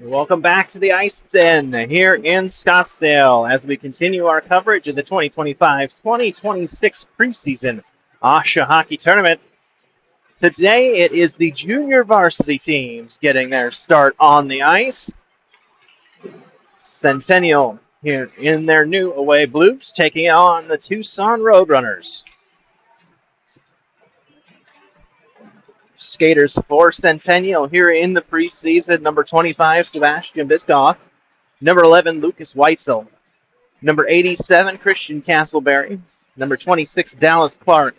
Welcome back to the Ice Den here in Scottsdale as we continue our coverage of the 2025-2026 preseason OSHA Hockey Tournament. Today it is the junior varsity teams getting their start on the ice. Centennial here in their new away blues taking on the Tucson Roadrunners. Skaters for Centennial here in the preseason. Number 25, Sebastian Biscoff. Number 11, Lucas Weitzel. Number 87, Christian Castleberry. Number 26, Dallas Clark.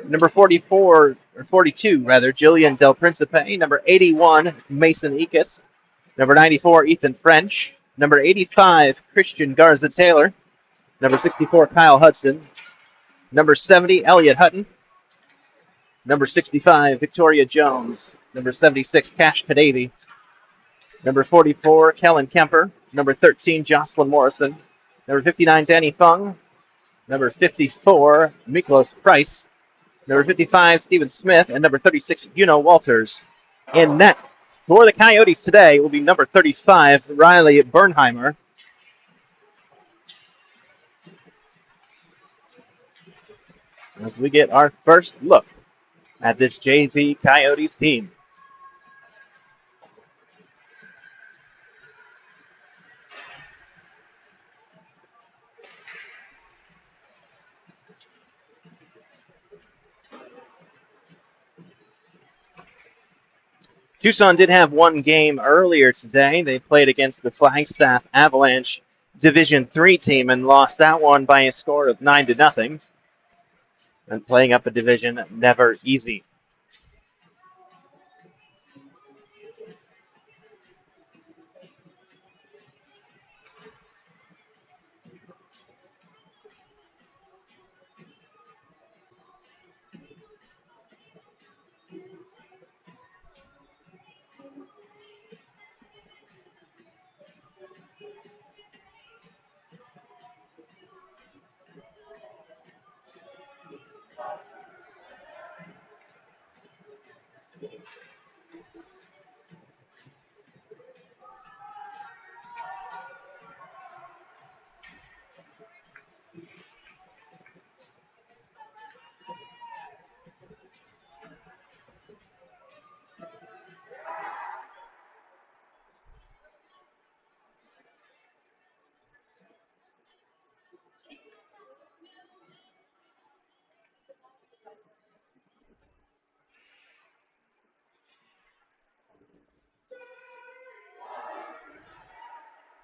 Number 44, or 42, rather, Jillian Del Principe. Number 81, Mason Ekus. Number 94, Ethan French. Number 85, Christian Garza Taylor. Number 64, Kyle Hudson. Number 70, Elliot Hutton. Number 65, Victoria Jones. Number 76, Cash Kadavy. Number 44, Kellen Kemper. Number 13, Jocelyn Morrison. Number 59, Danny Fung. Number 54, Miklos Price. Number 55, Stephen Smith. And number 36, Juno Walters. In net for the Coyotes today will be number 35, Riley Bernheimer. As we get our first look at this JV Coyotes team. Tucson did have one game earlier today. They played against the Flagstaff Avalanche Division III team and lost that one by a score of 9-0. And playing up a division, never easy.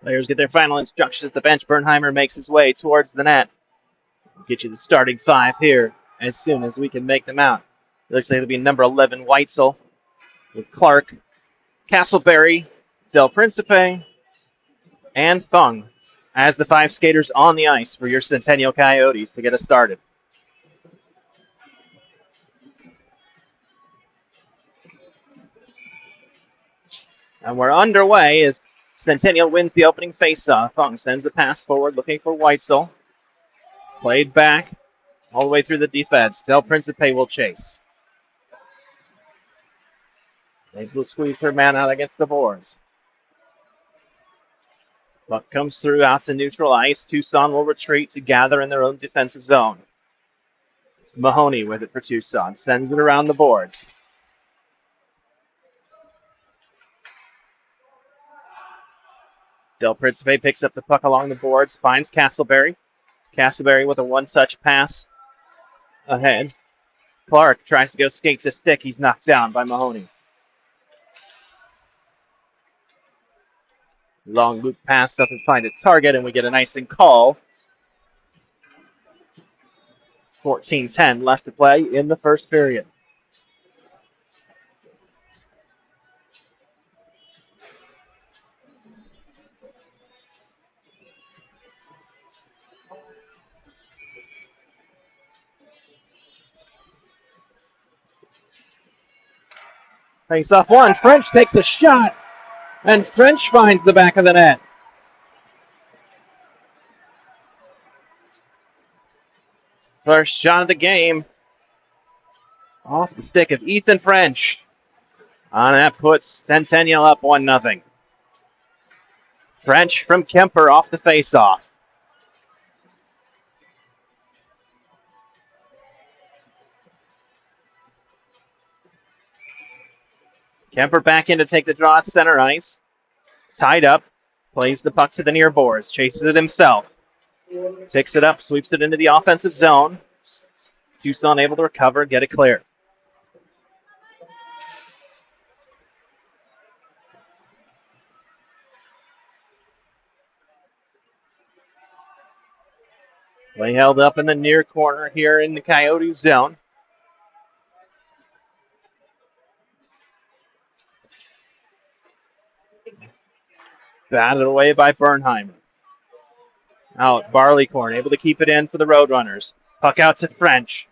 Players get their final instructions at the bench. Bernheimer makes his way towards the net. We'll get you the starting five here as soon as we can make them out. It looks like it'll be number 11, Weitzel, with Clark, Castleberry, Del Principe, and Fung as the five skaters on the ice for your Centennial Coyotes to get us started. And we're underway as Centennial wins the opening faceoff. Fung sends the pass forward, looking for Weitzel. Played back all the way through the defense. Del Principe will chase. They will squeeze her man out against the boards. Puck comes through out to neutral ice. Tucson will retreat to gather in their own defensive zone. It's Mahoney with it for Tucson. Sends it around the boards. Del Principe picks up the puck along the boards, finds Castleberry. Castleberry with a one-touch pass ahead. Clark tries to go skate to stick. He's knocked down by Mahoney. Long loop pass doesn't find a target, and we get an icing call. 14-10 left to play in the first period. Face off one. French takes the shot, and French finds the back of the net. First shot of the game. Off the stick of Ethan French. And that puts Centennial up 1-0. French from Kemper off the faceoff. Kemper back in to take the draw at center ice. Tied up. Plays the puck to the near boards. Chases it himself. Picks it up. Sweeps it into the offensive zone. Tucson able to recover. Get it clear. Play held up in the near corner here in the Coyotes zone. Batted away by Bernheimer. Out, Barleycorn able to keep it in for the Roadrunners. Puck out to French.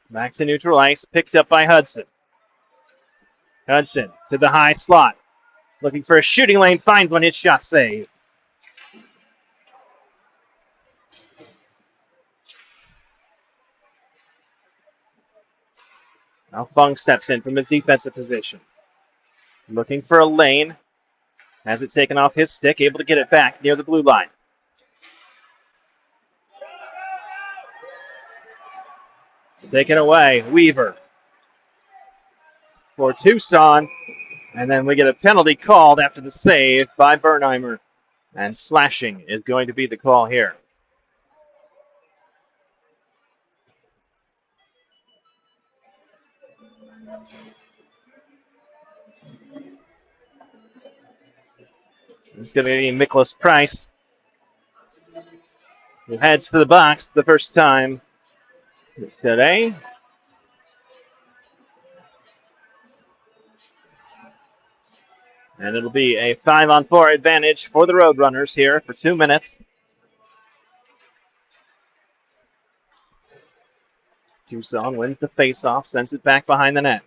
Back to neutral ice, picked up by Hudson. Hudson to the high slot. Looking for a shooting lane, finds one, his shot save. Now Fung steps in from his defensive position. Looking for a lane. Has it taken off his stick, able to get it back near the blue line. Taken away, Weaver. For Tucson. And then we get a penalty called after the save by Bernheimer. And slashing is going to be the call here. It's going to be Miklas Price, who heads for the box the first time today. And it'll be a 5-on-4 advantage for the Roadrunners here for 2 minutes. Tucson wins the faceoff, sends it back behind the net.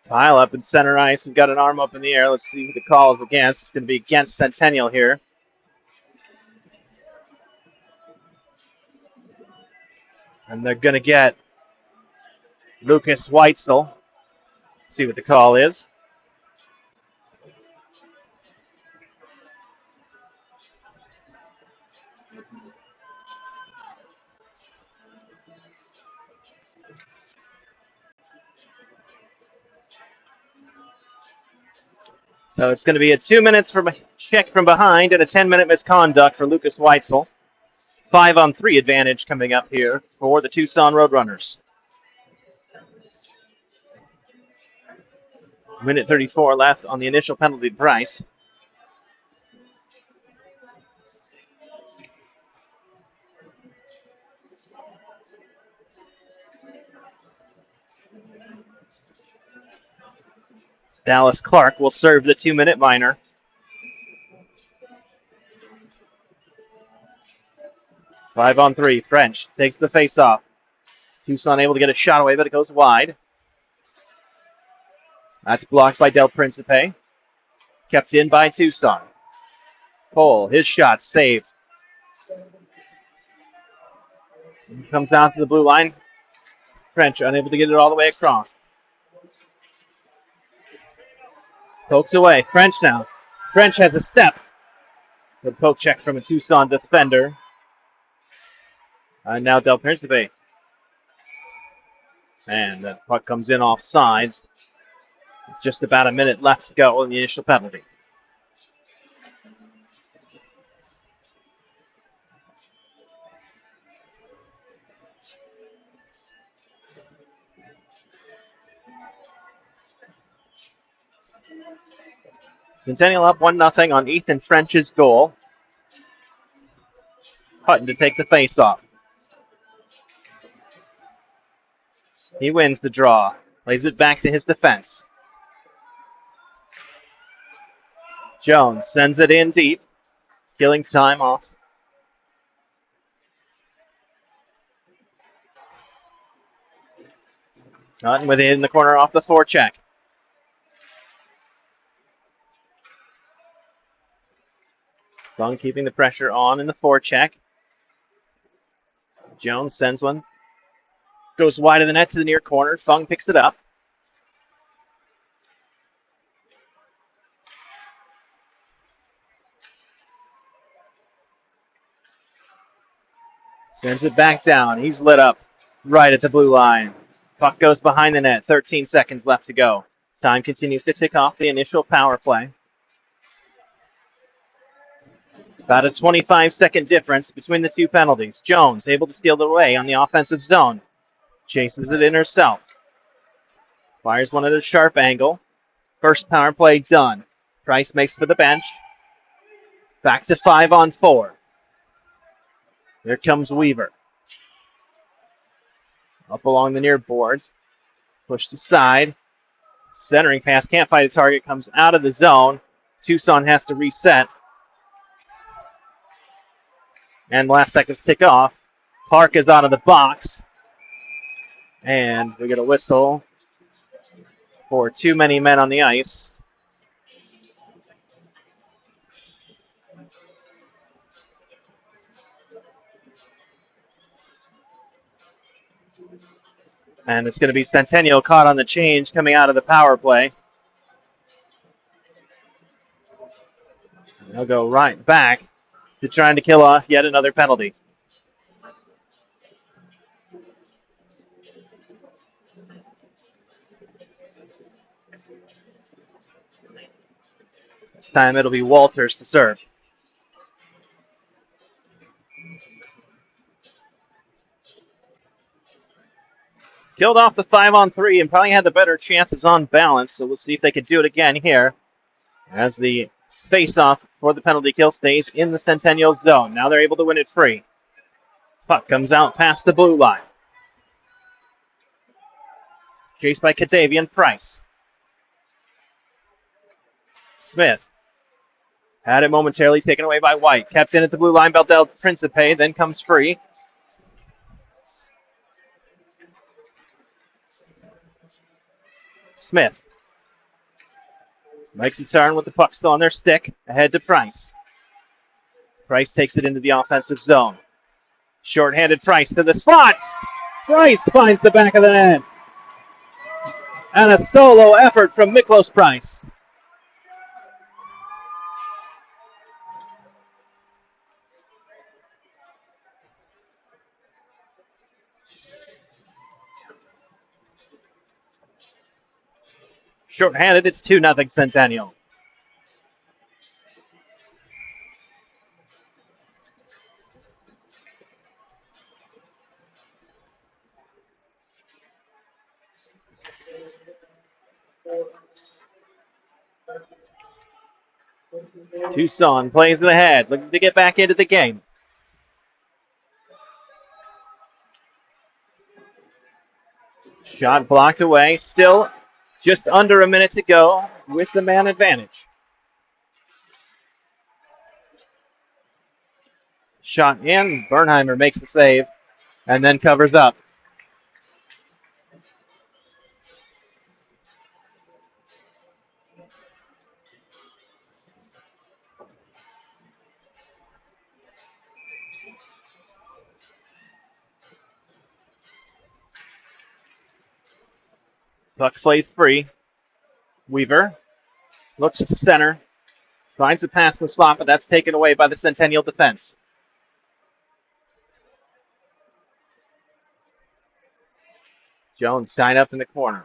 Pile up in center ice. We've got an arm up in the air. Let's see who the call is against. It's going to be against Centennial here. And they're going to get Lucas Weitzel. See what the call is. So it's going to be a 2 minutes from a check from behind and a 10-minute misconduct for Lucas Weitzel. 5-on-3 advantage coming up here for the Tucson Roadrunners. Minute 34 left on the initial penalty price. Dallas Clark will serve the 2-minute minor. Five on three. French takes the face-off. Tucson able to get a shot away, but it goes wide. That's blocked by Del Principe. Kept in by Tucson. Cole, his shot saved. Comes down to the blue line. French unable to get it all the way across. Pokes away. French now. French has a step. Good poke check from a Tucson defender. And now Del Principe. And that puck comes in off sides. It's just about a minute left to go in the initial penalty. Centennial up 1-0 on Ethan French's goal. Hutton to take the face-off. He wins the draw. Plays it back to his defense. Jones sends it in deep. Killing time off. Hutton with it in the corner off the forecheck. Fung keeping the pressure on in the forecheck. Jones sends one. Goes wide of the net to the near corner. Fung picks it up. Sends it back down. He's lit up right at the blue line. Puck goes behind the net. 13 seconds left to go. Time continues to tick off the initial power play. About a 25-second difference between the two penalties. Jones able to steal it away on the offensive zone. Chases it in herself. Fires one at a sharp angle. First power play done. Price makes for the bench. Back to 5-on-4. Here comes Weaver. Up along the near boards. Pushed aside. Centering pass. Can't find a target. Comes out of the zone. Tucson has to reset. And last seconds tick off. Park is out of the box. And we get a whistle for too many men on the ice. And it's going to be Centennial caught on the change coming out of the power play. They'll go right back to trying to kill off yet another penalty. This time it'll be Walters to serve. Killed off the 5-on-3 and probably had the better chances on balance, so we'll see if they can do it again here as the face-off for the penalty kill stays in the Centennial zone. Now they're able to win it free. Puck comes out past the blue line. Chased by Cadavian Price. Smith had it momentarily taken away by White. Kept in at the blue line, Beldel Principe, then comes free. Smith makes a turn with the puck still on their stick. Ahead to Price. Price takes it into the offensive zone. Short-handed Price to the slots. Price finds the back of the net. And a solo effort from Miklos Price. Short-handed, it's 2-0 Centennial. Tucson plays it ahead, looking to get back into the game. Shot blocked away, still just under a minute to go with the man advantage. Shot in, Bernheimer makes the save and then covers up. Puck played free. Weaver looks to center. Finds the pass in the slot, but that's taken away by the Centennial defense. Jones tied up in the corner.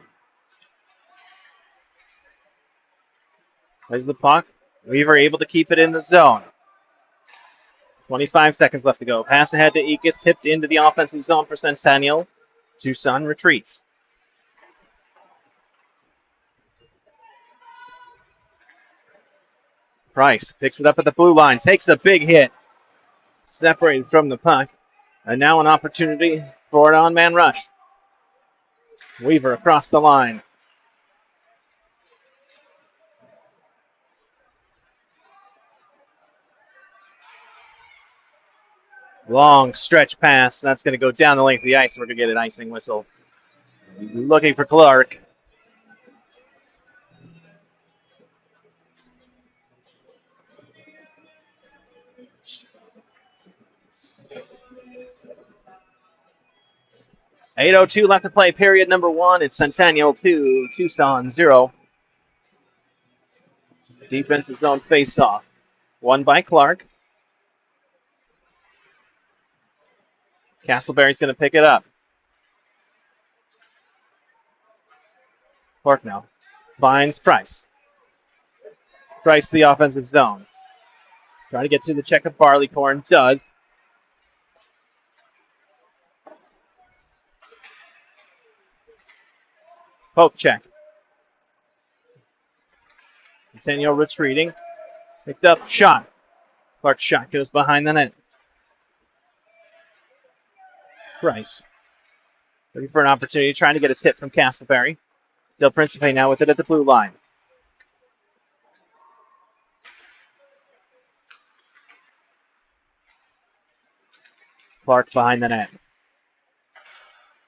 There's the puck. Weaver able to keep it in the zone. 25 seconds left to go. Pass ahead to Ekus, tipped into the offensive zone for Centennial. Tucson retreats. Price picks it up at the blue line, takes a big hit, separated from the puck, and now an opportunity for an on-man rush. Weaver across the line. Long stretch pass. That's going to go down the length of the ice. We're going to get an icing whistle. Looking for Clark. 8:02 left to play, period number 1. It's Centennial 2, Tucson 0. Defensive zone face-off. Won by Clark. Castleberry's going to pick it up. Clark now finds Price. Price to the offensive zone. Trying to get to the check of Barleycorn. Does. Poke check. Centennial retreating. Picked up. Shot. Clark's shot goes behind the net. Price. Looking for an opportunity. Trying to get a tip from Castleberry. Del Principe now with it at the blue line. Clark behind the net.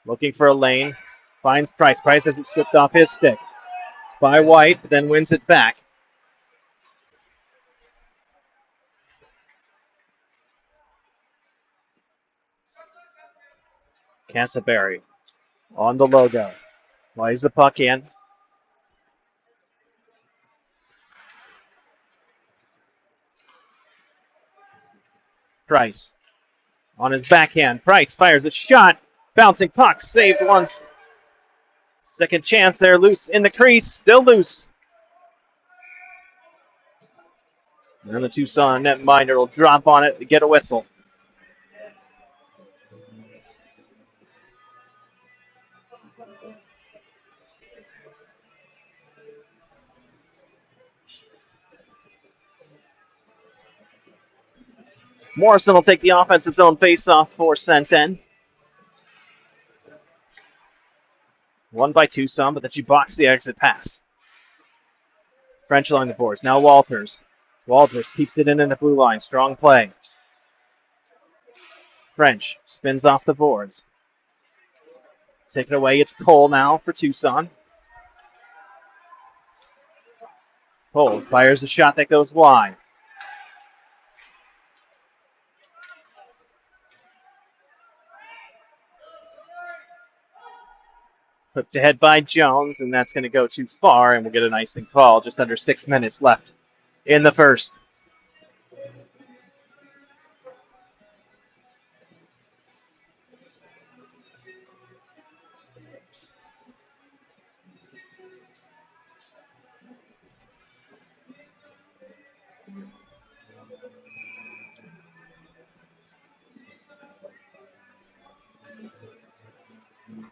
Looking for a lane. Finds Price. Price hasn't slipped off his stick. By White, then wins it back. Castleberry on the logo. Lays the puck in. Price on his backhand. Price fires a shot. Bouncing puck. Saved once. Second chance there. Loose in the crease. Still loose. And the Tucson netminder will drop on it to get a whistle. Morrison will take the offensive zone face-off for Centen. Won by Tucson, but then she boxed the exit pass. French along the boards. Now Walters. Walters keeps it in the blue line. Strong play. French spins off the boards. Take it away. It's Cole now for Tucson. Cole fires a shot that goes wide. Hooked ahead by Jones, and that's going to go too far, and we'll get an icing call. Just under 6 minutes left in the first.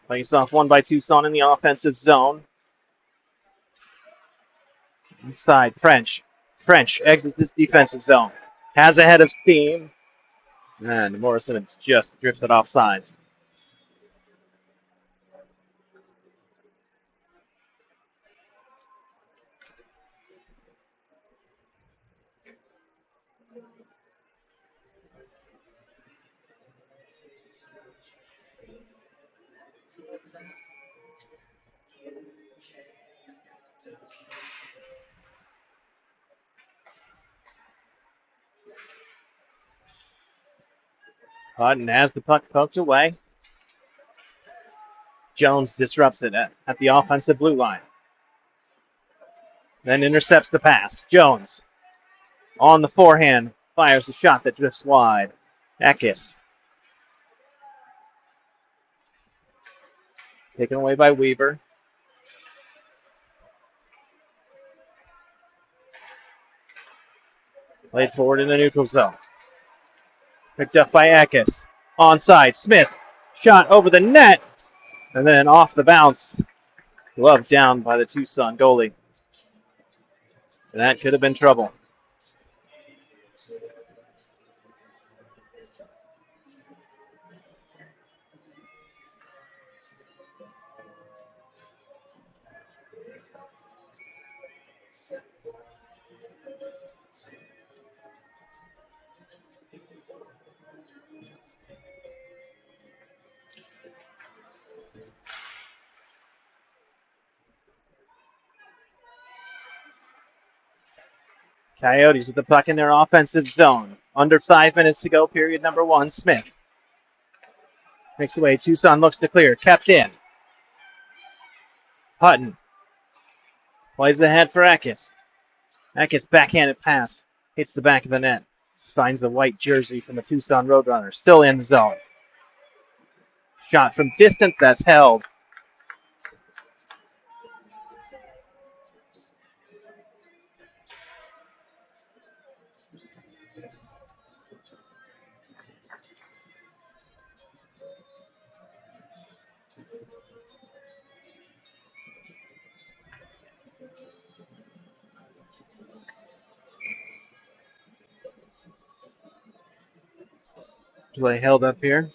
Face off one by Tucson in the offensive zone. Inside, French. French exits his defensive zone. Has a head of steam. And Morrison has just drifted off sides. Hutton has the puck poked away. Jones disrupts it at the offensive blue line. Then intercepts the pass. Jones on the forehand fires a shot that drifts wide. Eckes. Taken away by Weaver. Played forward in the neutral zone. Picked up by Eckes. Onside. Smith. Shot over the net. And then off the bounce. Glove down by the Tucson goalie. And that could have been trouble. Coyotes with the puck in their offensive zone. Under 5 minutes to go, period number 1. Smith Makes away. Tucson looks to clear. Kept in. Hutton plays ahead for Eckes. Eckes backhanded pass. Hits the back of the net. Finds the white jersey from the Tucson Roadrunners. Still in zone. Shot from distance. That's held. Play held up here.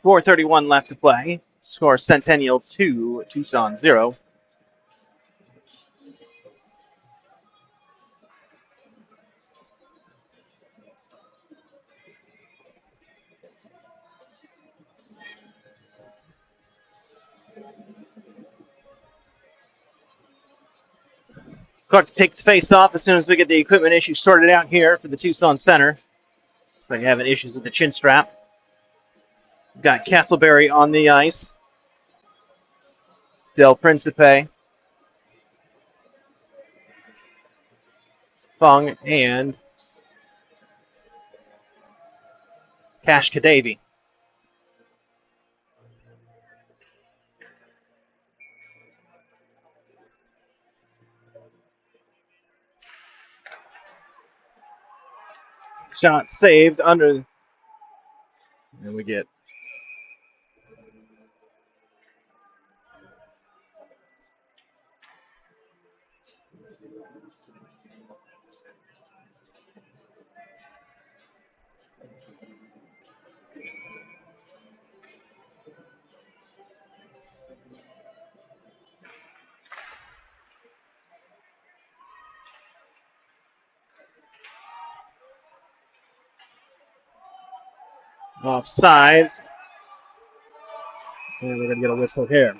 4:31 left to play. Score Centennial 2, Tucson 0. Got to take the face off as soon as we get the equipment issues sorted out here for the Tucson Center. Like having issues with the chin strap. We've got Castleberry on the ice. Del Principe. Fung and Cash Kadavy. Shot saved under. And we get offsides. And we're going to get a whistle here.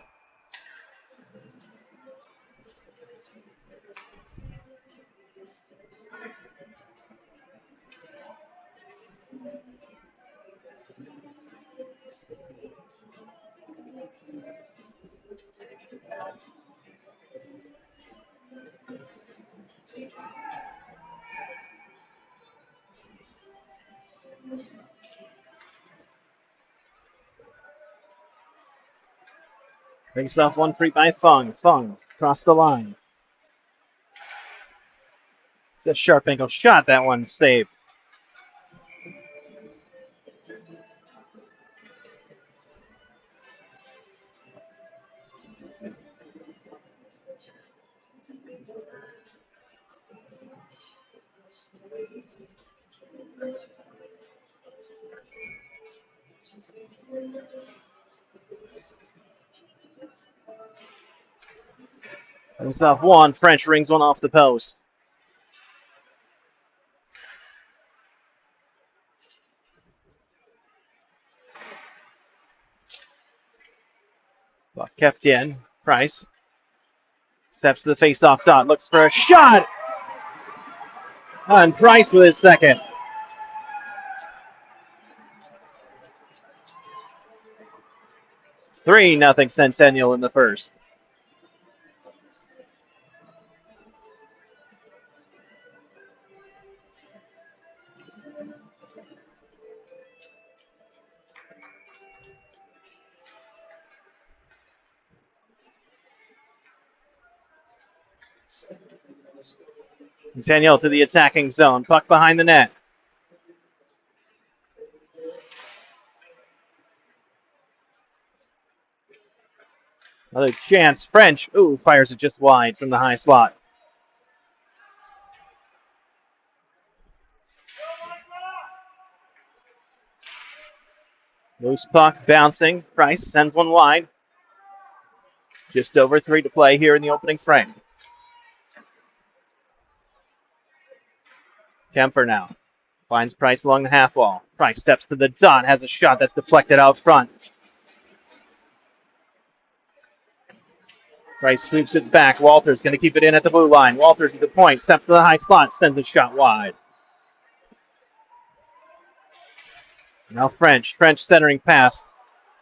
Face off 1-3 by Fung. Fung across the line. It's a sharp angle shot. That one's saved. Face off one. French rings one off the post. Buck kept in. Price steps to the face-off dot. Looks for a shot. And Price with his second. $3-0 Centennial in the first. Centennial to the attacking zone. Puck behind the net. Another chance. French. Ooh, fires it just wide from the high slot. Loose puck bouncing. Price sends one wide. Just over 3 to play here in the opening frame. Kemper now finds Price along the half wall. Price steps to the dot, has a shot that's deflected out front. Price sweeps it back. Walters going to keep it in at the blue line. Walters at the point, steps to the high slot, sends a shot wide. Now French. French centering pass.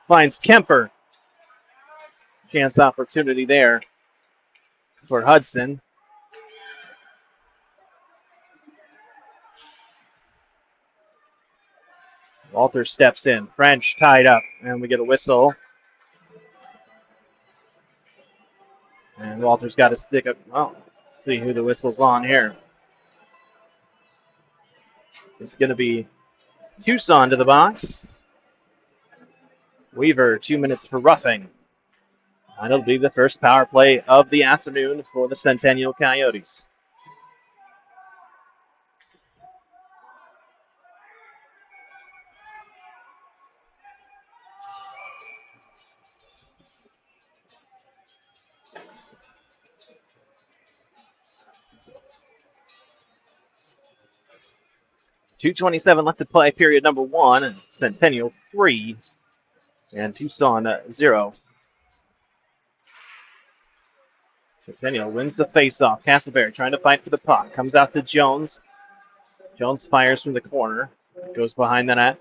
Finds Kemper. Chance opportunity there for Hudson. Walters steps in. French tied up. And we get a whistle. And Walters got to stick up. Well, see who the whistle's on here. It's going to be Tucson to the box. Weaver, 2 minutes for roughing. And it'll be the first power play of the afternoon for the Centennial Coyotes. .227 left to play, period number 1. And Centennial 3 and Tucson 0. Centennial wins the faceoff. Castleberry trying to fight for the puck. Comes out to Jones. Jones fires from the corner. Goes behind the net.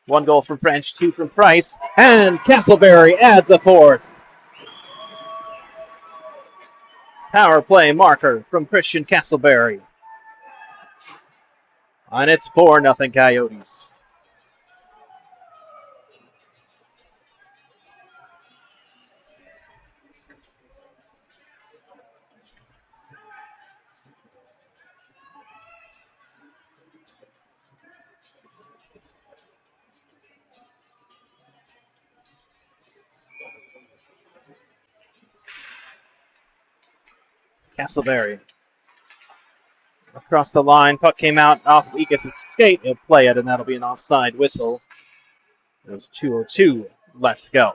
1 goal from French, 2 from Price. And Castleberry adds the 4th. Power play marker from Christian Castleberry. And it's 4-0 Coyotes. Castleberry. Across the line. Puck came out off Weekes' skate. He'll play it, and that'll be an offside whistle. There's 2:02 left to go.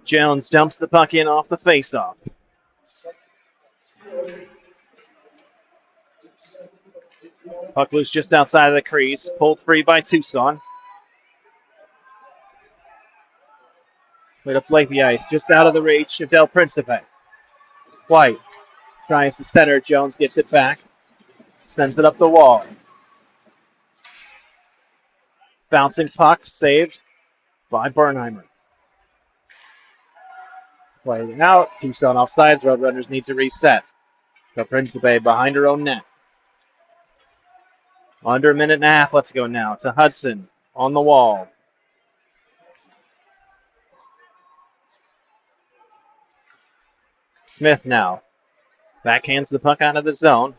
Jones dumps the puck in off the faceoff. Puck loose just outside of the crease. Pulled free by Tucson. Way to play the ice. Just out of the reach of Del Principe. White tries to center. Jones gets it back. Sends it up the wall. Bouncing puck saved by Bernheimer. Playing out. Tucson offsides. Roadrunners need to reset. Del Principe behind her own net. Under a minute and a half left to go now. To Hudson on the wall. Smith now. Backhands the puck out of the zone.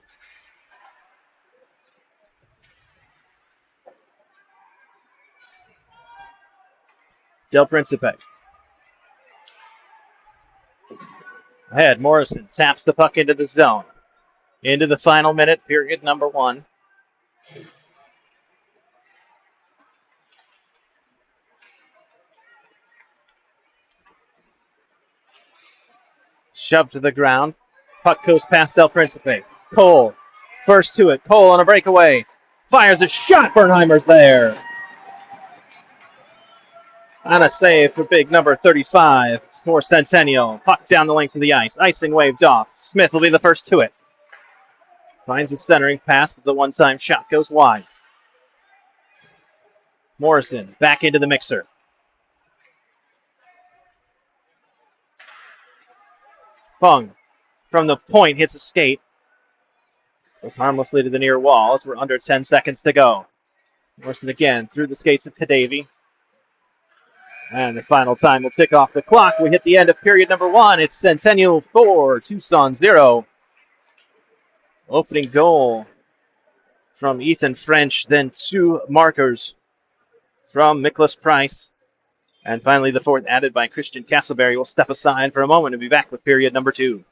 Del Principe. Ahead, Morrison taps the puck into the zone. Into the final minute, period number 1. Shoved to the ground. Puck goes past Del Principe. Cole, first to it. Cole on a breakaway. Fires a shot. Bernheimer's there. On a save for big number 35 for Centennial. Puck down the length of the ice. Icing waved off. Smith will be the first to it. Finds a centering pass, but the one-time shot goes wide. Morrison back into the mixer. Fung from the point hits a skate. Goes harmlessly to the near wall as we're under 10 seconds to go. Morrison again through the skates of Kadavy. And the final time will tick off the clock. We hit the end of period number 1. It's Centennial 4, Tucson 0. Opening goal from Ethan French, then 2 markers from Miklas Price. And finally, the 4th added by Christian Castleberry. We'll step aside for a moment and be back with period number 2.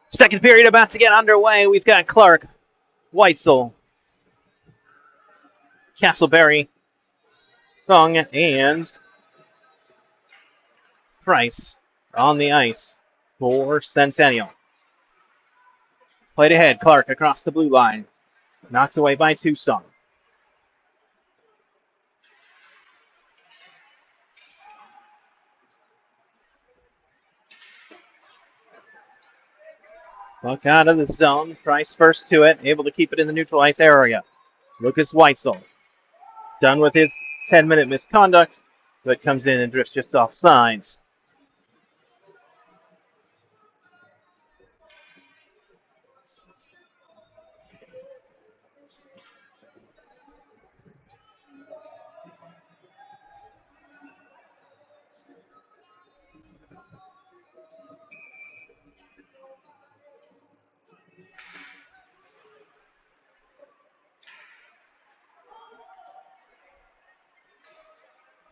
Second period about to get underway. We've got Clark, Weitzel, Castleberry, Thung, and Price on the ice for Centennial. Played ahead, Clark across the blue line. Knocked away by Tucson. Puck out of the zone. Price first to it, able to keep it in the neutral ice area. Lucas Weitzel, done with his 10-minute misconduct, but comes in and drifts just off sides.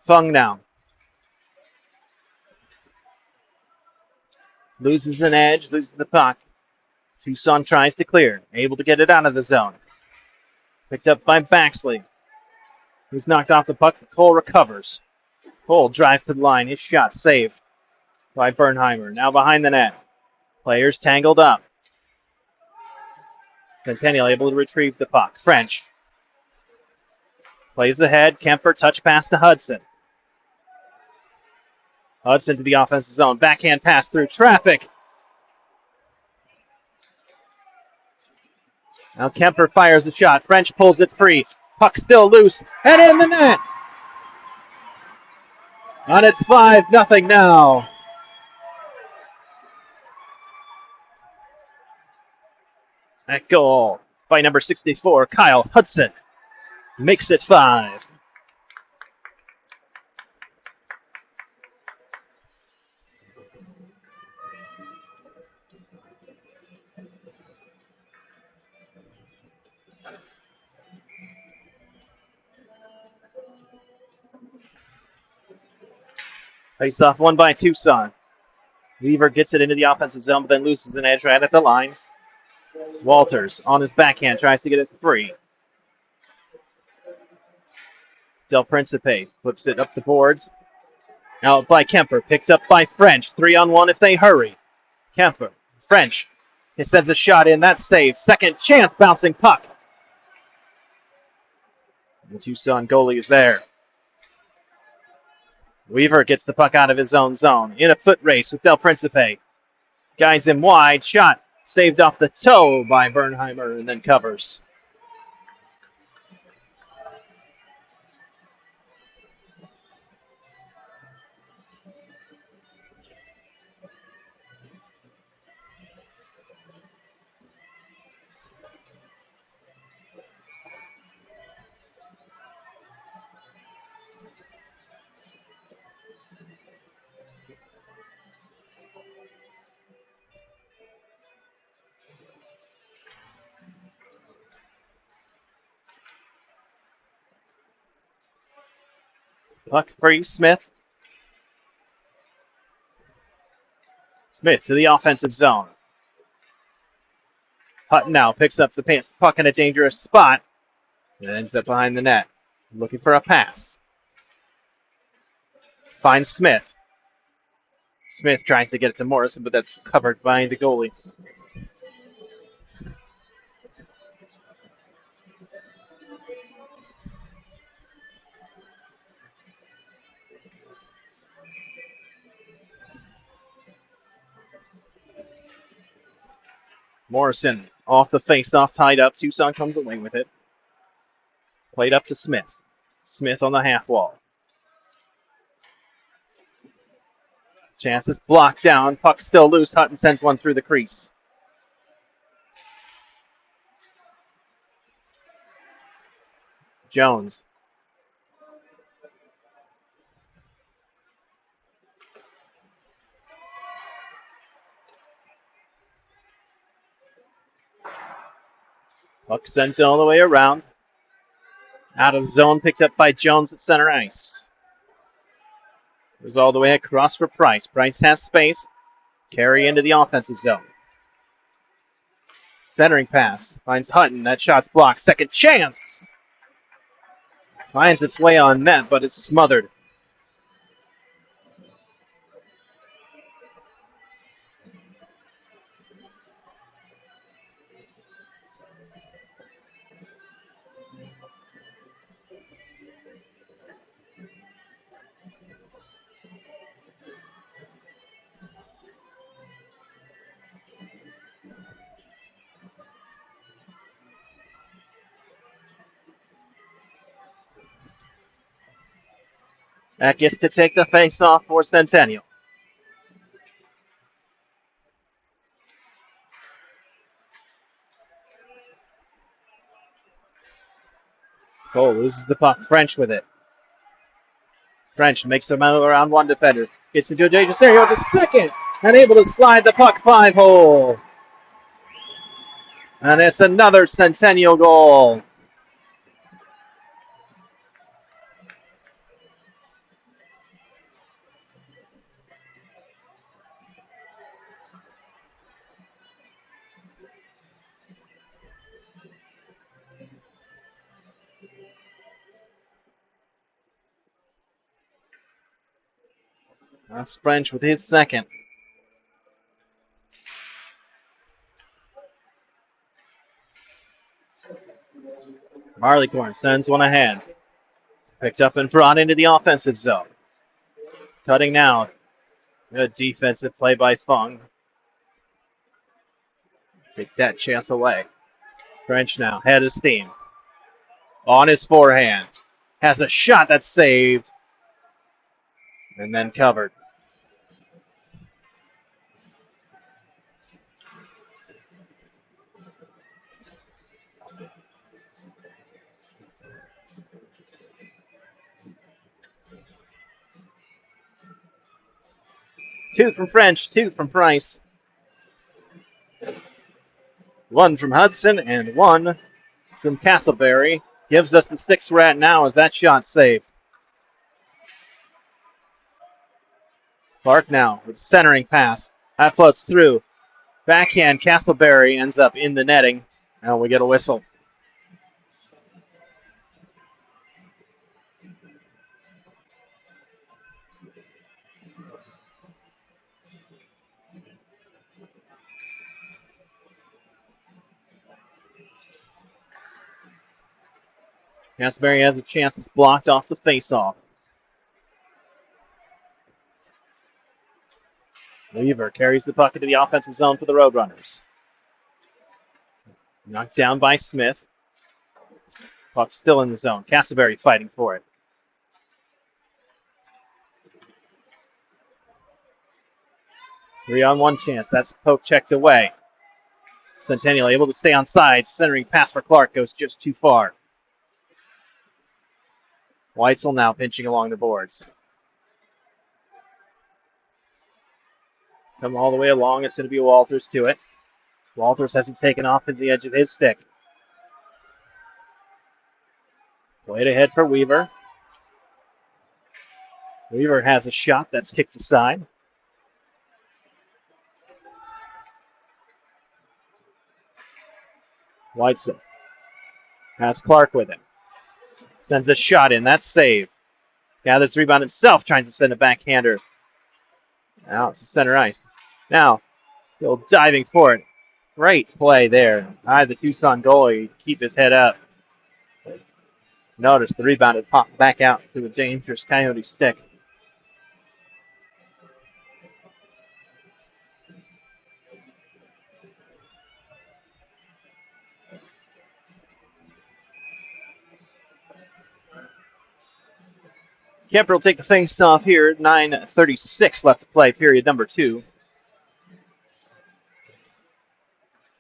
Fung now. Loses an edge, loses the puck. Tucson tries to clear, able to get it out of the zone. Picked up by Baxley. He's knocked off the puck. Cole recovers. Cole drives to the line. His shot saved by Bernheimer. Now behind the net. Players tangled up. Centennial able to retrieve the puck. French plays ahead. Kemper touch pass to Hudson. Hudson to the offensive zone. Backhand pass through traffic. Now Kemper fires the shot. French pulls it free. Puck still loose. And in the net. And it's 5-0 now. That goal by number 64, Kyle Hudson, makes it 5. Face off won by Tucson. Weaver gets it into the offensive zone, but then loses an edge right at the line. Walters on his backhand tries to get it free. Del Principe flips it up the boards. Out by Kemper, picked up by French. 3-on-1 if they hurry. Kemper, French. He sends a shot in. That's saved. Second chance, bouncing puck. The Tucson goalie is there. Weaver gets the puck out of his own zone. In a foot race with Del Principe. Guides him wide. Shot saved off the toe by Bernheimer and then covers. Puck free, Smith. Smith to the offensive zone. Hutton now picks up the puck in a dangerous spot and ends up behind the net. Looking for a pass. Finds Smith. Smith tries to get it to Morrison, but that's covered by the goalie. Morrison off the face-off, tied up. Tucson comes away with it. Played up to Smith. Smith on the half wall. Chances blocked down. Puck still loose. Hutton sends one through the crease. Jones. Puck sent all the way around. Out of zone, picked up by Jones at center ice. Goes all the way across for Price. Price has space. Carry into the offensive zone. Centering pass. Finds Hutton. That shot's blocked. Second chance. Finds its way on net, but it's smothered. That gets to take the face-off for Centennial. Cole loses the puck. French with it. French makes a move around one defender. Gets into a dangerous area with the second. And able to slide the puck 5-hole. And it's another Centennial goal. That's French with his second. Barleycorn sends one ahead. Picked up and brought into the offensive zone. Cutting now. Good defensive play by Fung. Take that chance away. French now, head of steam. On his forehand. Has a shot that's saved. And then covered. Two from French, two from Price. One from Hudson and one from Castleberry. Gives us the 6th we're at now as that shot saved. Clark now with centering pass. That floats through. Backhand, Castleberry ends up in the netting. And we get a whistle. Castleberry has a chance. It's blocked off the faceoff. Weaver carries the puck into the offensive zone for the Roadrunners. Knocked down by Smith. Puck still in the zone. Castleberry fighting for it. Three-on-one chance. That's poke checked away. Centennial able to stay on side. Centering pass for Clark goes just too far. Weitzel now pinching along the boards. Come all the way along. It's going to be Walters to it. Walters hasn't taken off to the edge of his stick. Played ahead for Weaver. Weaver has a shot that's kicked aside. Weitzel has Clark with him. Sends a shot in. That's saved. Gathers rebound himself. Tries to send a backhander out to center ice. Now, still diving for it. Great play there. The Tucson goalie keep his head up. Notice the rebound had popped back out to a dangerous Coyote stick. Kemper will take the face-off here. 9:36 left to play, period number 2.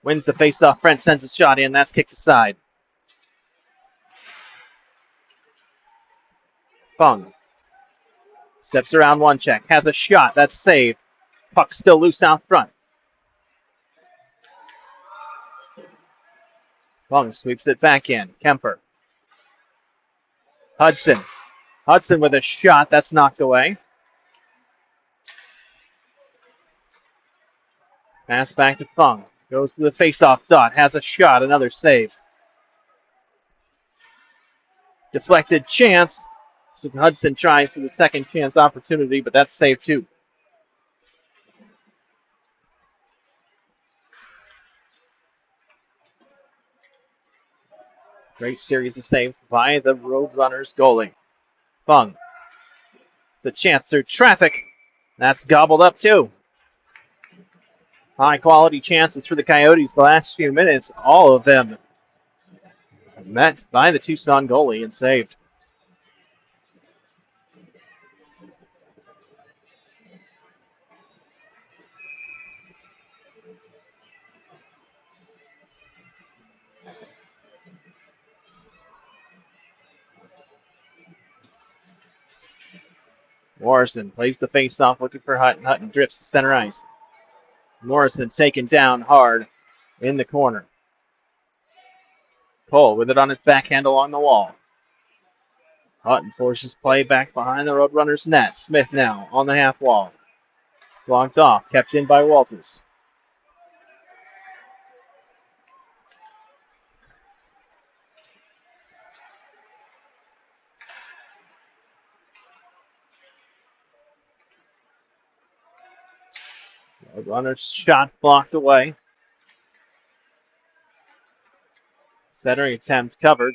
Wins the face-off. Brent sends a shot in. That's kicked aside. Fung steps around one check. Has a shot. That's saved. Puck still loose out front. Fung sweeps it back in. Kemper. Hudson. Hudson with a shot. That's knocked away. Pass back to Fung. Goes to the face-off dot. Has a shot. Another save. Deflected chance. So Hudson tries for the second chance opportunity, but that's saved too. Great series of saves by the Roadrunners goalie. Fung. The chance through traffic. That's gobbled up too. High quality chances for the Coyotes the last few minutes. All of them met by the Tucson goalie and saved. Morrison plays the face-off, looking for Hutton. Hutton drifts to center ice. Morrison taken down hard in the corner. Cole with it on his backhand along the wall. Hutton forces play back behind the Roadrunners' net. Smith now on the half wall. Blocked off, kept in by Walters. Roadrunners' shot blocked away. Centering attempt covered.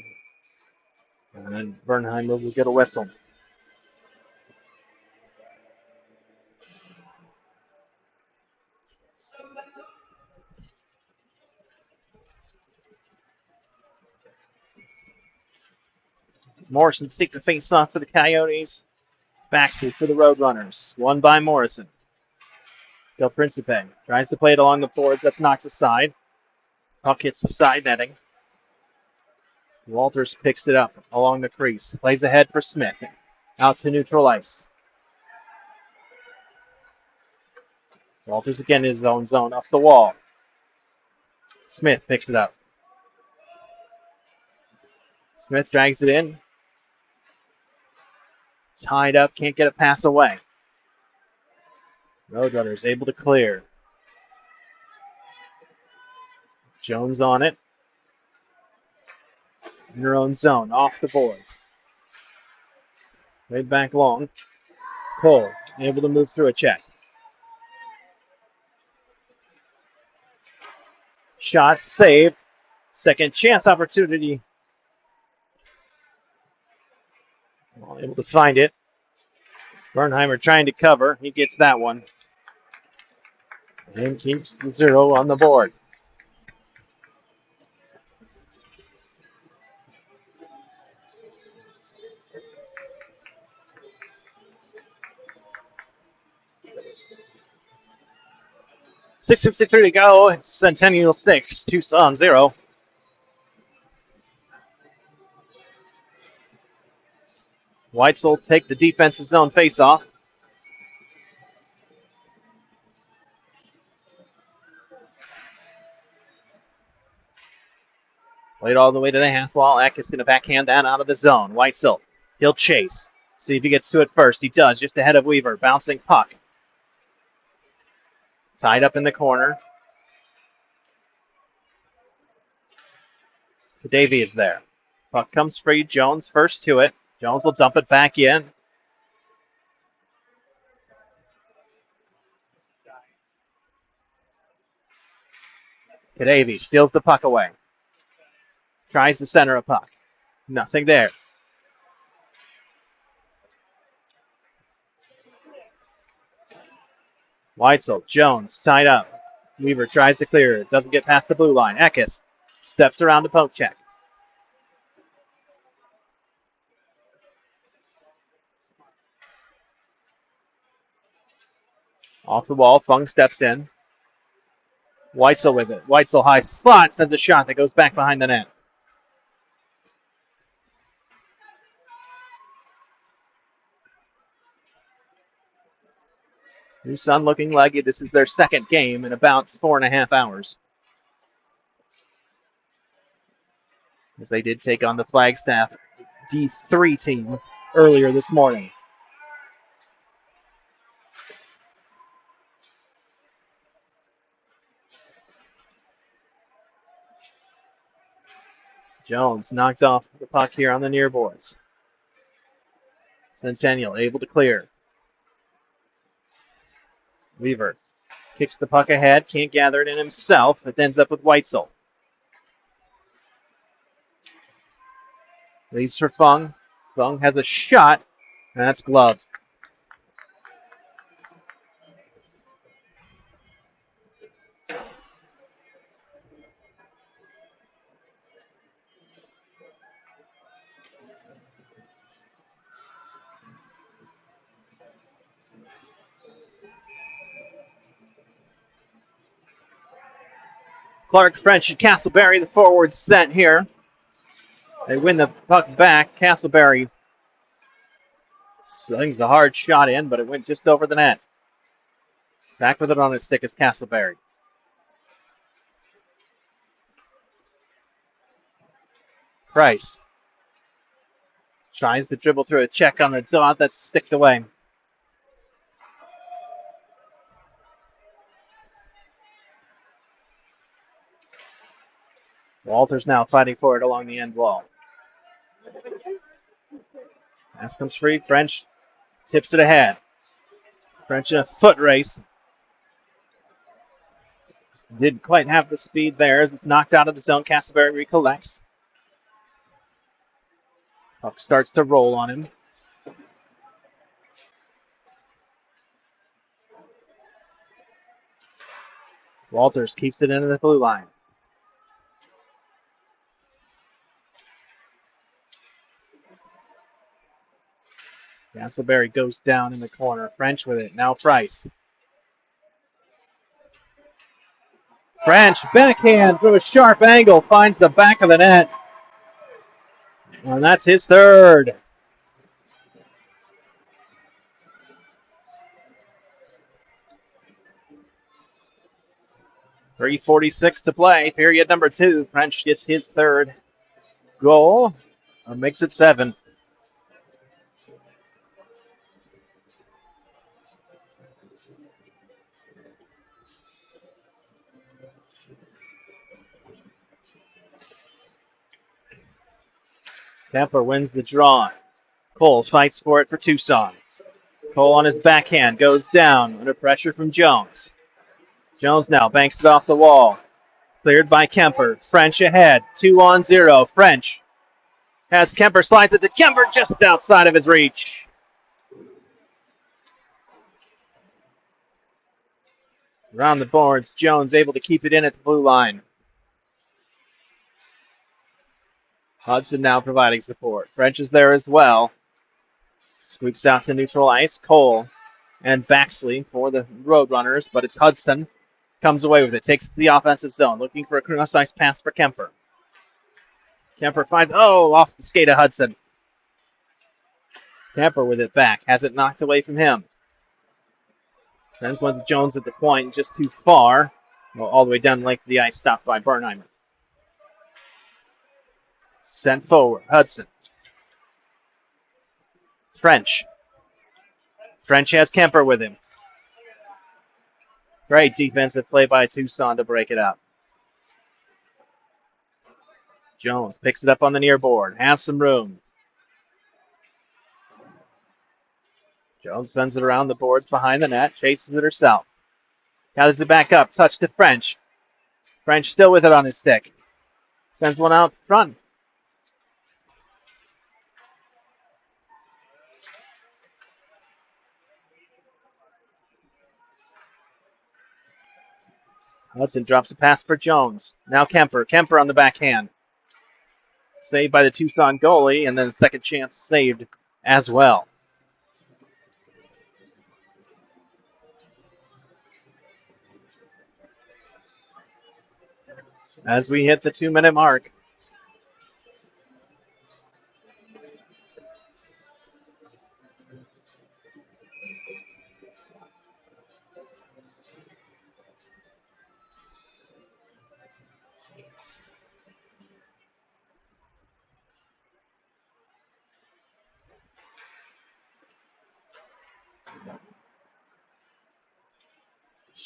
And then Bernheimer will get a whistle. Morrison seek the face-off for the Coyotes. Baxley for the Roadrunners. Won by Morrison. Del Principe tries to play it along the boards. That's knocked aside. Puck hits the side netting. Walters picks it up along the crease. Plays ahead for Smith. Out to neutral ice. Walters again in his own zone. Up the wall. Smith picks it up. Smith drags it in. Tied up. Can't get a pass away. Roadrunners able to clear. Jones on it. In their own zone. Off the boards. Right back long. Cole able to move through a check. Shot saved. Second chance opportunity. Well, able to find it. Bernheimer trying to cover. He gets that one. And keeps the 0 on the board. .6:53 to go. It's Centennial 6, Tucson 0. Weitzel take the defensive zone faceoff. Played all the way to the half wall. Eck is going to backhand that out of the zone. Weitzel, he'll chase. See if he gets to it first. He does, just ahead of Weaver. Bouncing puck. Tied up in the corner. Davey is there. Puck comes free. Jones first to it. Jones will dump it back in. Davey steals the puck away. Tries to center a puck. Nothing there. Weitzel, Jones, tied up. Weaver tries to clear it. Doesn't get past the blue line. Eckes steps around the poke check. Off the wall, Fung steps in. Weitzel with it. Weitzel high slot, sends a shot that goes back behind the net. Tucson looking like this is their second game in about 4.5 hours. as they did take on the Flagstaff D3 team earlier this morning. Jones knocked off the puck here on the near boards. Centennial able to clear. Weaver kicks the puck ahead, can't gather it in himself. It ends up with Weitzel. Leaves for Fung. Fung has a shot, and that's gloved. Clark, French, and Castleberry, the forward set here. They win the puck back. Castleberry slings a hard shot in, but it went just over the net. Back with it on his stick is Castleberry. Price tries to dribble through a check on the dot. That's sticked away. Walters now fighting for it along the end wall. Pass comes free. French tips it ahead. French in a foot race. Didn't quite have the speed there as it's knocked out of the zone. Castleberry recollects. Puck starts to roll on him. Walters keeps it into the blue line. Castleberry goes down in the corner. French with it. Now Price. French, backhand through a sharp angle, finds the back of the net. And that's his third. .346 to play. Period number 2. French gets his third goal. Makes it 7. Kemper wins the draw. Coles fights for it for Tucson. Cole on his backhand goes down under pressure from Jones. Jones now banks it off the wall. Cleared by Kemper. French ahead. 2-on-0. French has Kemper, slides it to Kemper just outside of his reach. Around the boards, Jones able to keep it in at the blue line. Hudson now providing support. French is there as well. Squeaks out to neutral ice. Cole and Baxley for the Roadrunners, but it's Hudson. Comes away with it. Takes it to the offensive zone. Looking for a cross-ice pass for Kemper. Kemper finds, off the skate of Hudson. Kemper with it back. Has it knocked away from him. Sends one to Jones at the point, just too far. Well, all the way down the length of the ice, stopped by Bernheimer. Sent forward. Hudson. French. French has Kemper with him. Great defensive play by Tucson to break it up. Jones picks it up on the near board. Has some room. Jones sends it around the boards behind the net. Chases it herself. Gathers it back up. Touch to French. French still with it on his stick. Sends one out front. Hudson drops a pass for Jones. Now Kemper. Kemper on the backhand. Saved by the Tucson goalie, and then a second chance saved as well. As we hit the 2-minute mark.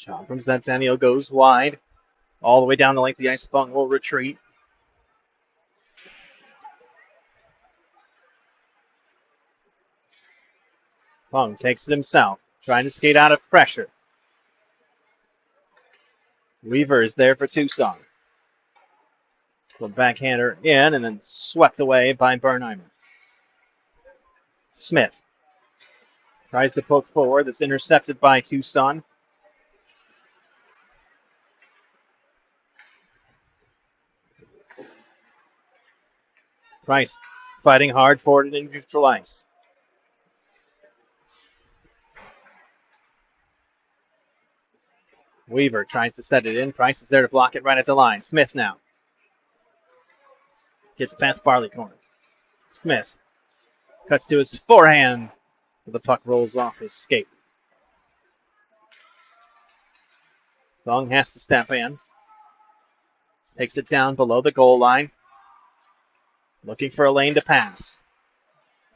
Shot from Centennial goes wide. All the way down the length of the ice. Fung will retreat. Fung takes it himself, trying to skate out of pressure. Weaver is there for Tucson. The backhander in and then swept away by Bernheimer. Smith tries to poke forward. That's intercepted by Tucson. Price fighting hard for it in neutral ice. Weaver tries to set it in. Price is there to block it right at the line. Smith now. Gets past Barleycorn. Smith cuts to his forehand. The puck rolls off his skate. Fung has to step in. Takes it down below the goal line. Looking for a lane to pass.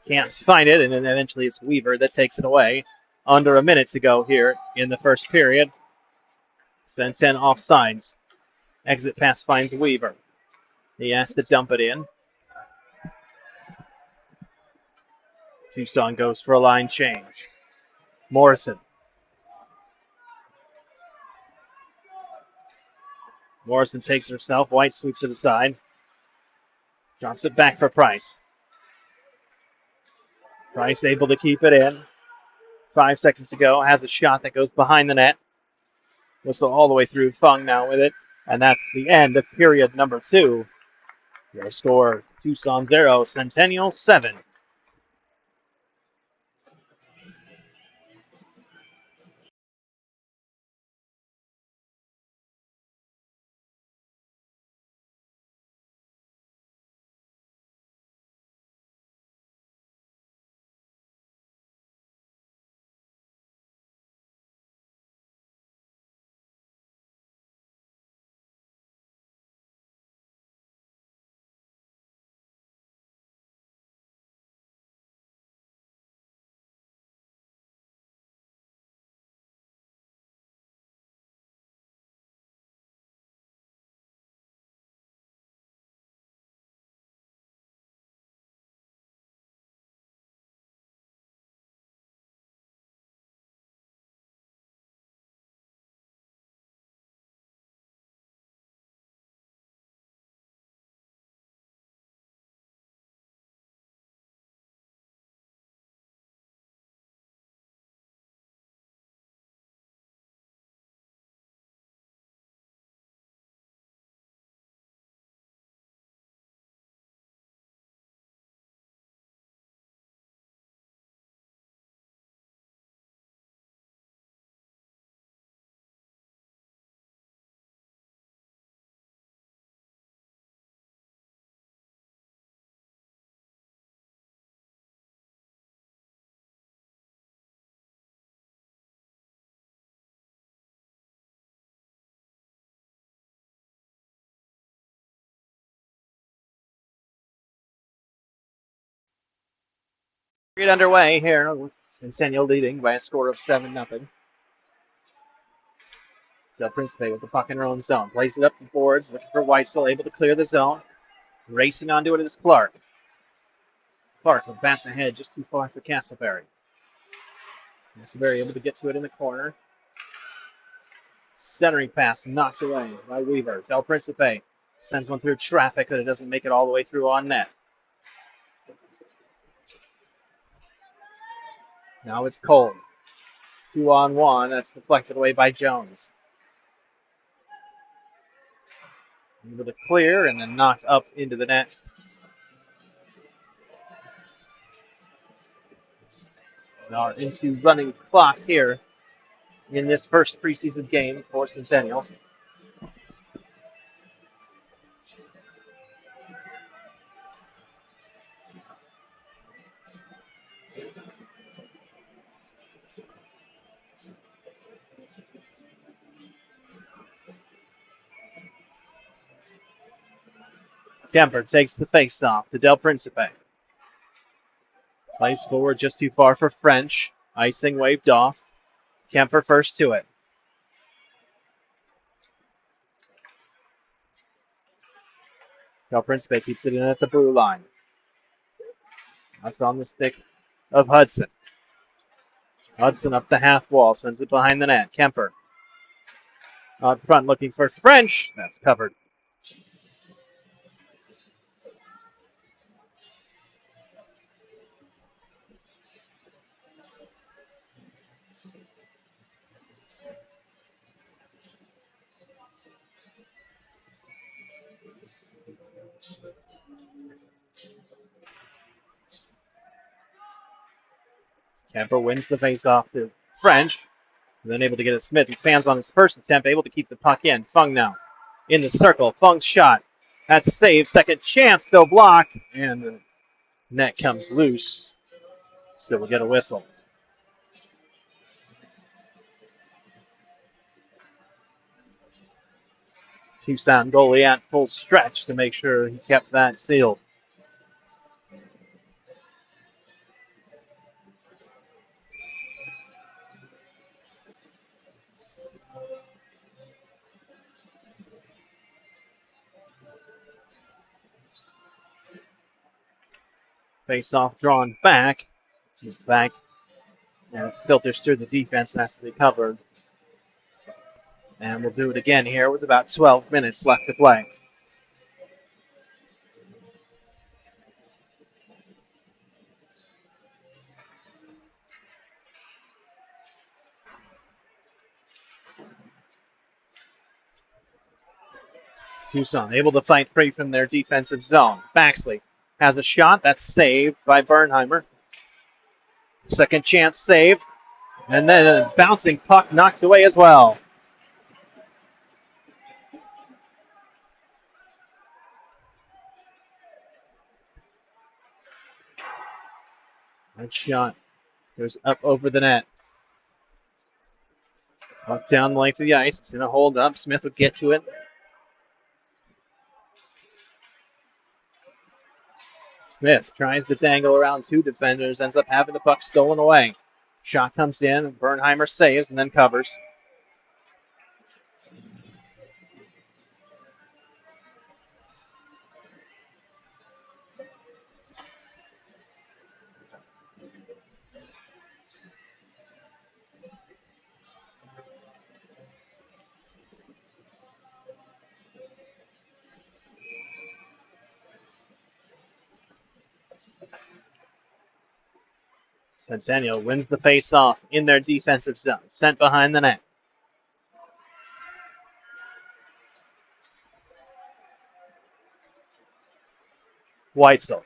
Can't find it, and then eventually it's Weaver that takes it away. Under a minute to go here in the first period. Centen offsides. Exit pass finds Weaver. He has to dump it in. Tucson goes for a line change. Morrison. Morrison takes it herself. White sweeps it aside. Drops it back for Price. Price able to keep it in. 5 seconds to go. Has a shot that goes behind the net. Whistle all the way through. Fung now with it. And that's the end of period number 2. Your score, Tucson 0, Centennial 7. Period underway here. Centennial leading by a score of 7-0. Del Principe with the puck in her own zone. Plays it up the boards, looking for Weitzel, able to clear the zone. Racing onto it is Clark. Clark will pass ahead just too far for Castleberry. Castleberry able to get to it in the corner. Centering pass knocked away by Weaver. Del Principe sends one through traffic, but it doesn't make it all the way through on net. Now it's Cole. 2-on-1. That's deflected away by Jones. Able to clear and then knocked up into the net. We are into running clock here in this first preseason game for Centennial. Kemper takes the face-off to Del Principe. Plays forward just too far for French. Icing waved off. Kemper first to it. Del Principe keeps it in at the blue line. That's on the stick of Hudson. Hudson up the half wall, sends it behind the net. Kemper out front looking for French. That's covered. Kemper wins the faceoff to French. And then able to get it Smith. He fans on his first attempt, able to keep the puck in. Fung now in the circle. Fung's shot. That's saved. Second chance, still blocked. And the net comes loose. Still will get a whistle. Tucson goalie at full stretch to make sure he kept that sealed. Face-off drawn back. Back. And it filters through the defense and has to be covered. And we'll do it again here with about 12 minutes left to play. Tucson able to fight free from their defensive zone. Baxley has a shot. That's saved by Bernheimer. Second chance save. And then a bouncing puck knocked away as well. That shot goes up over the net. Puck down the length of the ice. It's going to hold up. Smith would get to it. Smith tries to dangle around two defenders, ends up having the puck stolen away. Shot comes in, Bernheimer saves and then covers. Centennial wins the face-off in their defensive zone, sent behind the net. Weitzel.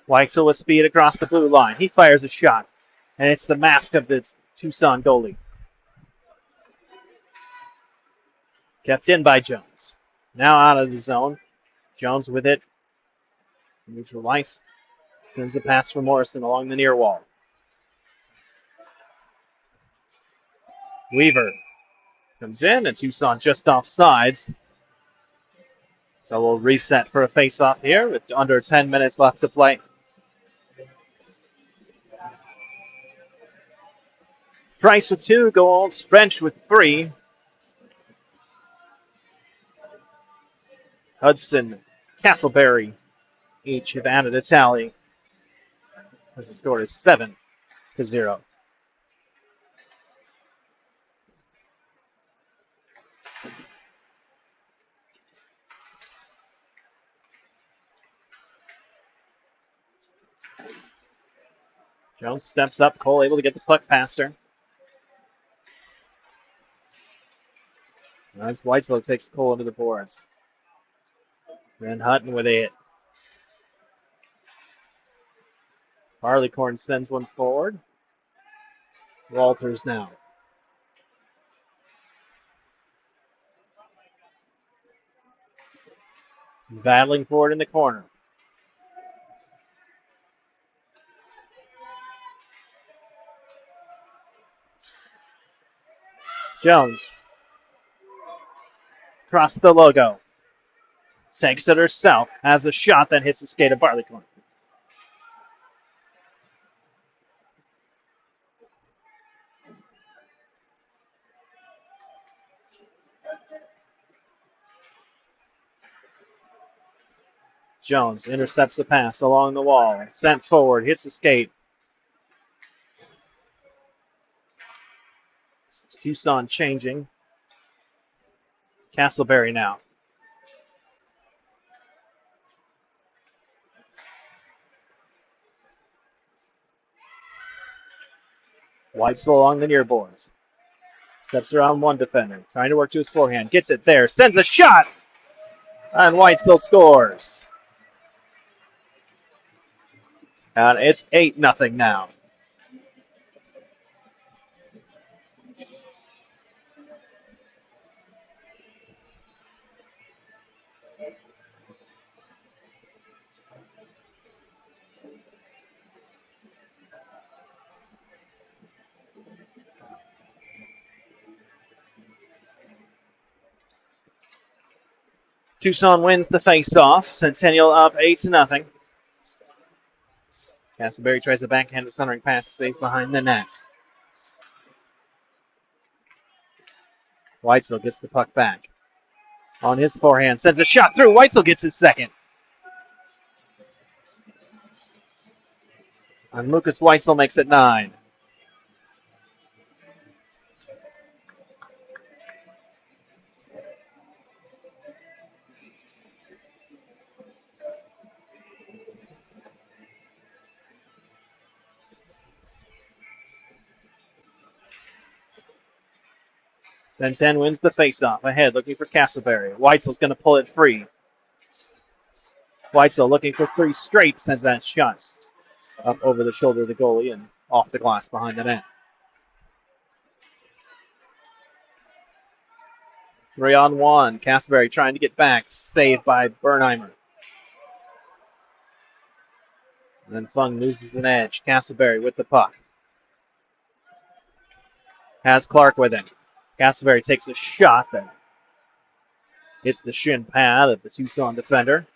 Weitzel with speed across the blue line. He fires a shot, and it's the mask of the Tucson goalie. Kept in by Jones. Now out of the zone. Jones with it. Neutral ice. Sends a pass for Morrison along the near wall. Weaver comes in, and Tucson just off sides. So we'll reset for a face-off here with under 10 minutes left to play. Price with 2 goals, French with 3. Hudson, Castleberry each have added a tally as the score is 7-0. Jones steps up. Cole able to get the puck past her. That's Weitzel takes Cole into the boards. Then Hutton with it. Barleycorn sends one forward. Walters now. Battling forward in the corner. Jones. Across the logo. Takes it herself. Has a shot that hits the skate of Barleycorn. Jones intercepts the pass along the wall. Sent forward, hits the skate. Tucson changing. Castleberry now. Whitesville along the near boards. Steps around one defender. Trying to work to his forehand. Gets it there. Sends a shot. And Whitesville scores. And it's 8-0 now. Tucson wins the face-off. Centennial up 8-0. Castleberry tries the backhand centering pass, stays behind the net. Whitesville gets the puck back. On his forehand, sends a shot through. Whitesville gets his second. And Lucas Whitesville makes it 9. Then 10 wins the faceoff. Ahead, looking for Castleberry. Whitesville's going to pull it free. Whitesville looking for 3 straight. Sends that shot up over the shoulder of the goalie and off the glass behind the net. 3-on-1. Castleberry trying to get back. Saved by Bernheimer. And then Fung loses an edge. Castleberry with the puck. Has Clark with him. Castleberry takes a shot that hits the shin pad of the Tucson defender.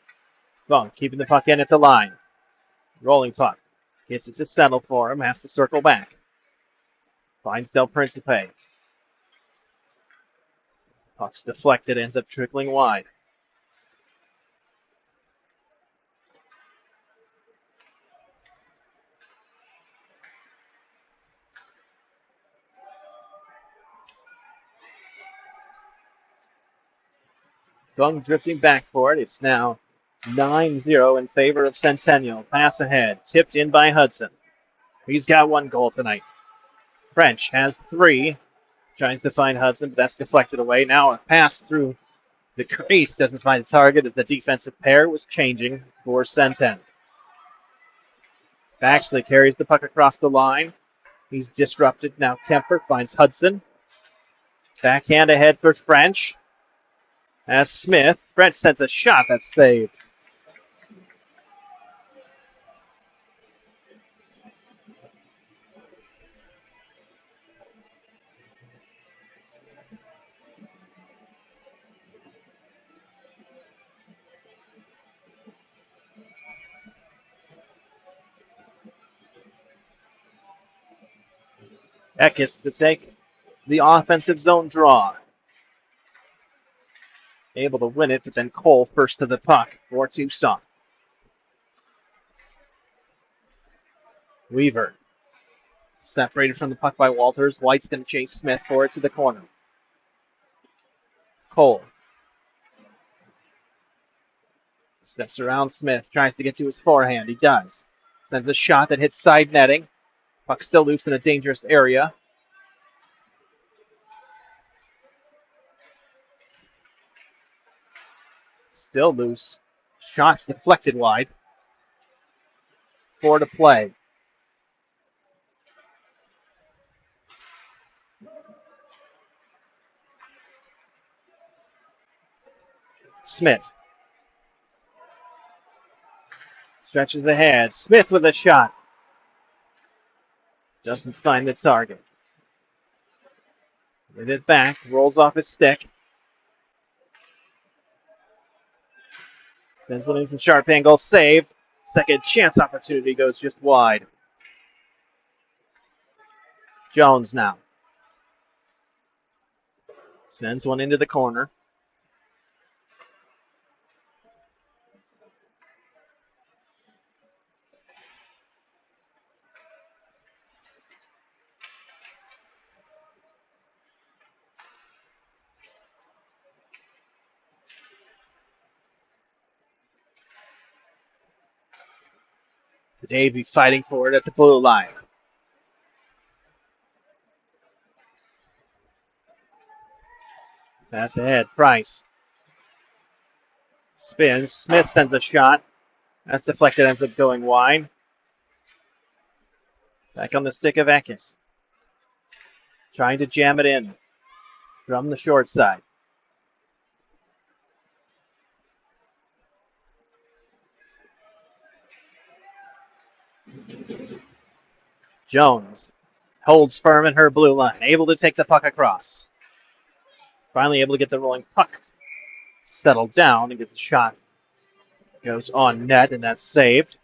Fung keeping the puck in at the line. Rolling puck. Gets it to settle for him. Has to circle back. Finds Del Principe. Puck's deflected. Ends up trickling wide. Fung drifting back for it. It's now 9-0 in favor of Centennial. Pass ahead. Tipped in by Hudson. He's got 1 goal tonight. French has 3. Tries to find Hudson, but that's deflected away. Now a pass through the crease. Doesn't find the target as the defensive pair was changing for Centen. Baxley carries the puck across the line. He's disrupted. Now Kemper finds Hudson. Backhand ahead for French. As Smith. French sends a shot that's saved. Eckes to take the offensive zone draw. Able to win it, but then Cole first to the puck for Tucson. Weaver. Separated from the puck by Walters. White's going to chase Smith for it to the corner. Cole. Steps around Smith. Tries to get to his forehand. He does. Sends a shot that hits side netting. Puck still loose in a dangerous area. Still loose. Shots deflected wide. 4 to play. Smith. Stretches ahead. Smith with a shot. Doesn't find the target. With it back. Rolls off his stick. Sends one in from sharp angle. Saved. Second chance opportunity goes just wide. Jones now. Sends one into the corner. Davey fighting for it at the blue line. Pass ahead. Price spins. Smith sends a shot. That's deflected, ends up going wide. Back on the stick of Eckes. Trying to jam it in from the short side. Jones holds firm in her blue line, able to take the puck across. Finally able to get the rolling puck settled down and get the shot. Goes on net, and that's saved.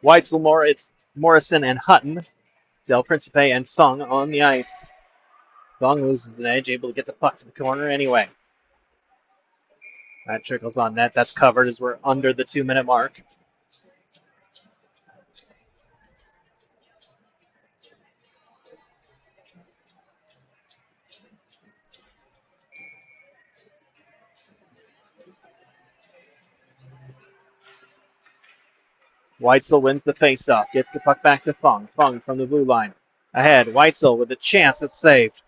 Weitzel, Morrison, and Hutton. Del Principe and Fung on the ice. Fung loses an edge, able to get the puck to the corner anyway. That trickles on net. That's covered as we're under the 2-minute mark. Weitzel wins the faceoff, gets the puck back to Fung. Fung from the blue line. Ahead, Weitzel with a chance. It's saved.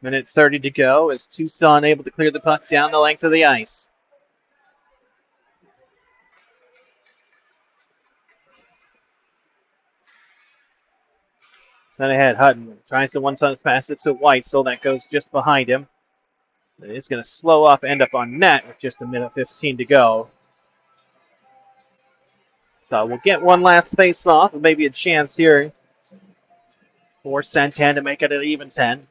Minute 30 to go as Tucson able to clear the puck down the length of the ice. Then ahead, Hutton tries to one-touch pass it to Weitzel. That goes just behind him. It is going to slow up, end up on net with just a minute 15 to go. So we'll get one last face-off, maybe a chance here for Centennial to make it an even 10.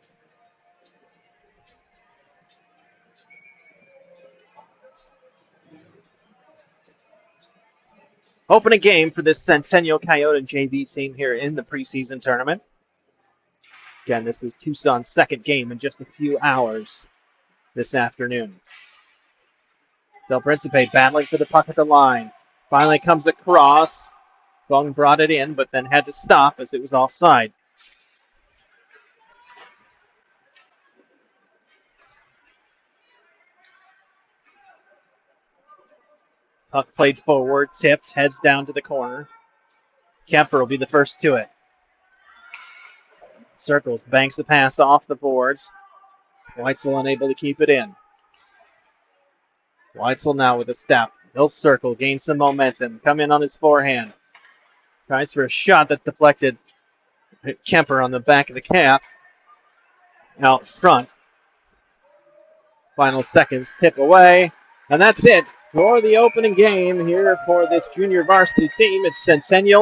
Opening game for this Centennial Coyote JV team here in the preseason tournament. Again, this is Tucson's second game in just a few hours this afternoon. Del Principe battling for the puck at the line. Finally comes across. Fung brought it in, but then had to stop as it was offside. Puck played forward, tipped, heads down to the corner. Kemper will be the first to it. Circles, banks the pass off the boards. Weitzel unable to keep it in. Weitzel now with a step. He'll circle, gain some momentum, come in on his forehand. Tries for a shot that's deflected. Hit Kemper on the back of the calf. Out front. Final seconds tip away. And that's it for the opening game here for this junior varsity team. It's Centennial